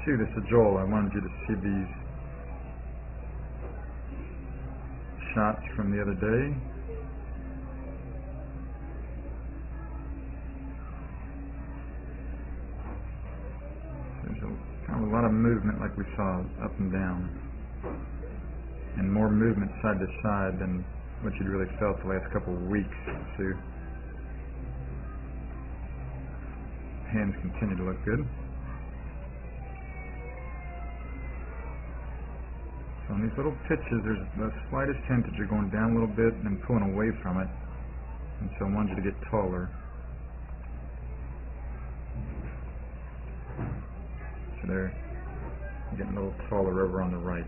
Sue, this is Joel. I wanted you to see these shots from the other day. There's kind of a lot of movement like we saw up and down, and more movement side to side than what you'd really felt the last couple of weeks, Sue. Hands continue to look good. So on these little pitches, there's the slightest hint that you're going down a little bit and then pulling away from it. And so I wanted you to get taller. So there, you're getting a little taller over on the right.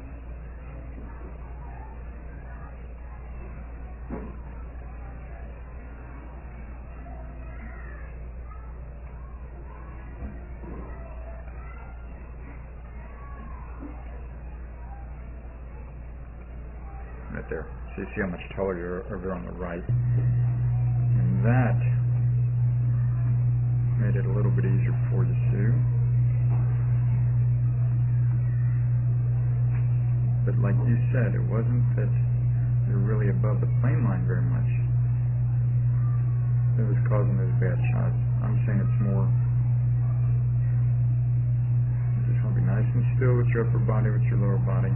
Right there. So you see how much taller you're over on the right. And that made it a little bit easier for you, Sue. But like you said, it wasn't that you're really above the plane line very much that was causing those bad shots. I'm saying it's more, you just want to be nice and still with your upper body, with your lower body.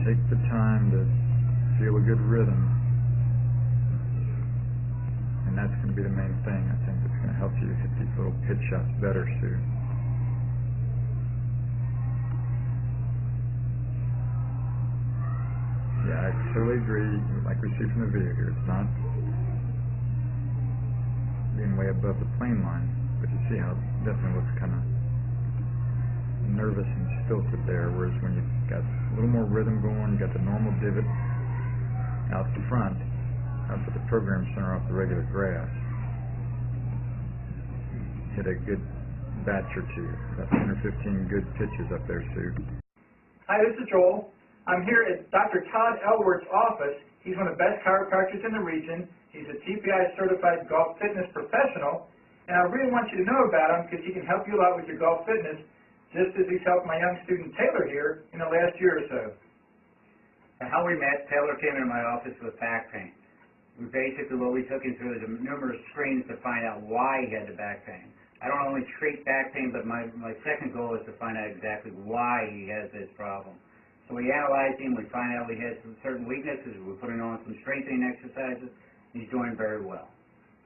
Take the time to feel a good rhythm, and that's going to be the main thing. I think that's going to help you hit these little pitch shots better, Sue. Yeah, I totally agree. Like we see from the video here, it's not being way above the plane line, but you see how it definitely looks kind of nervous and stilted there, whereas when you've got a little more rhythm going, you got the normal divot out the front, up at the program center off the regular grass. Hit a good batch or two, about 10 or 15 good pitches up there, Sue. Hi, this is Joel. I'm here at Dr. Todd Elworth's office. He's one of the best chiropractors in the region. He's a TPI certified golf fitness professional, and I really want you to know about him because he can help you a lot with your golf fitness, just as he's helped my young student Taylor here in the last year or so. How we met, Taylor came into my office with back pain. What we took him through is numerous screens to find out why he had the back pain. I don't only treat back pain, but my second goal is to find out exactly why he has this problem. So we analyzed him, we find out he has some certain weaknesses, we put him on some strengthening exercises, and he's doing very well.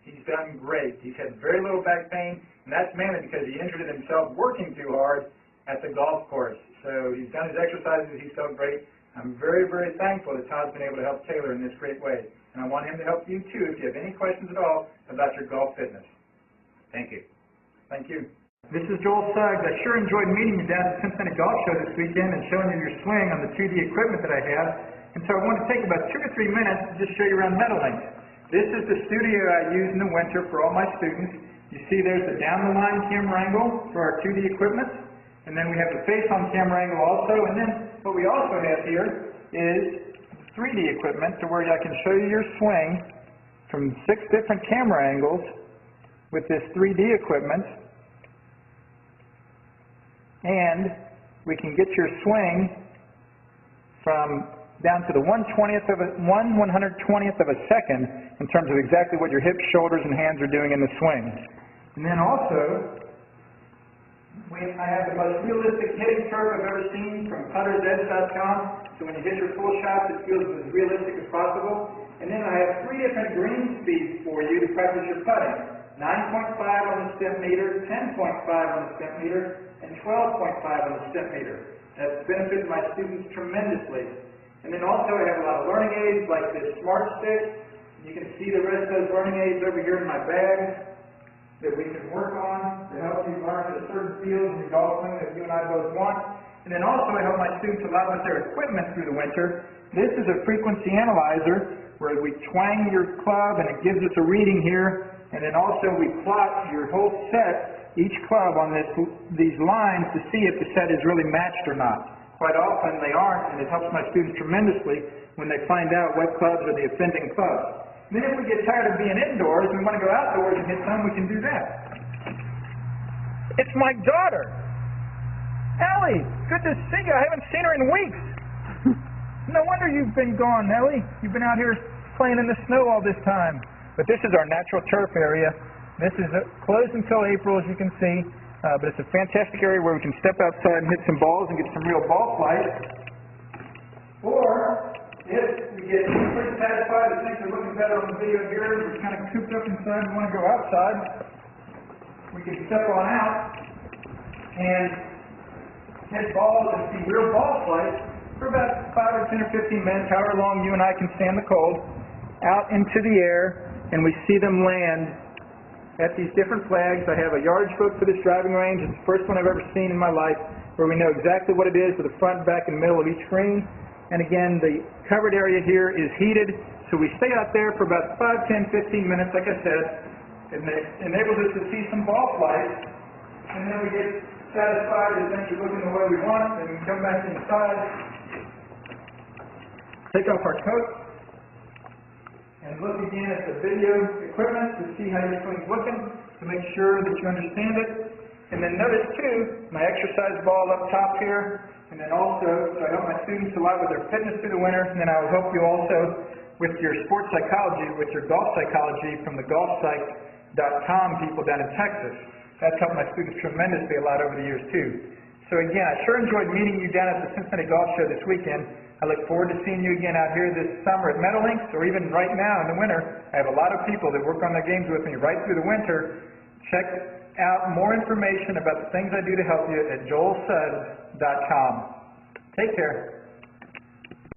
He's done great. He's had very little back pain, and that's mainly because he injured himself working too hard at the golf course. So he's done his exercises, he's felt great. I'm very, very thankful that Todd's been able to help Taylor in this great way. And I want him to help you too if you have any questions at all about your golf fitness. Thank you. Thank you. This is Joel Suggs. I sure enjoyed meeting you down at the Cincinnati Golf Show this weekend and showing you your swing on the 2D equipment that I have. And so I want to take about 2 to 3 minutes to just show you around Meadowlink. This is the studio I use in the winter for all my students. You see there's the down-the-line camera angle for our 2D equipment, and then we have the face-on camera angle also, and then what we also have here is 3D equipment to where I can show you your swing from 6 different camera angles with this 3D equipment, and we can get your swing from down to the 1/120th of a second in terms of exactly what your hips, shoulders, and hands are doing in the swing. And then also, I have the most realistic hitting curve I've ever seen from puttersedge.com. So when you hit your full shots, it feels as realistic as possible. And then I have 3 different green speeds for you to practice your putting. 9.5 on the stem meter, 10.5 on the stem meter, and 12.5 on the stem meter. That's benefited my students tremendously. And then also I have a lot of learning aids like this Smart Stick. You can see the rest of those learning aids over here in my bag that we can work on to help you learn at a certain field in your golf swing that you and I both want. And then also I help my students a lot with their equipment through the winter. This is a frequency analyzer where we twang your club and it gives us a reading here. And then also we plot your whole set, each club on these lines to see if the set is really matched or not. Quite often they aren't, and it helps my students tremendously when they find out what clubs are the offending clubs. And then if we get tired of being indoors and we want to go outdoors and hit some, we can do that. It's my daughter. Ellie, good to see you. I haven't seen her in weeks. No wonder you've been gone, Ellie. You've been out here playing in the snow all this time. But this is our natural turf area. This is closed until April, as you can see. But it's a fantastic area where we can step outside and hit some balls and get some real ball flight. Or, if we get pretty satisfied and things are looking better on the video here, we're kind of cooped up inside and want to go outside, we can step on out and hit balls and see real ball flight for about 5 or 10 or 15 minutes, however long you and I can stand the cold, out into the air, and we see them land at these different flags. I have a yardage book for this driving range. It's the first one I've ever seen in my life where we know exactly what it is with the front, back, and middle of each screen. And again, the covered area here is heated, so we stay out there for about 5, 10, 15 minutes, like I said. It enables us to see some ball flight, and then we get satisfied that things are looking the way we want, and we come back inside, take off our coat, and look again at the video equipment to see how your swing's looking, to make sure that you understand it. And then notice too, my exercise ball up top here, and then also, so I help my students a lot with their fitness through the winter, and then I will help you also with your sports psychology, with your golf psychology from the golfpsych.com people down in Texas. That's helped my students tremendously a lot over the years too. So again, I sure enjoyed meeting you down at the Cincinnati Golf Show this weekend. I look forward to seeing you again out here this summer at Meadowlinks, or even right now in the winter. I have a lot of people that work on their games with me right through the winter. Check out more information about the things I do to help you at joelsuggs.com. Take care.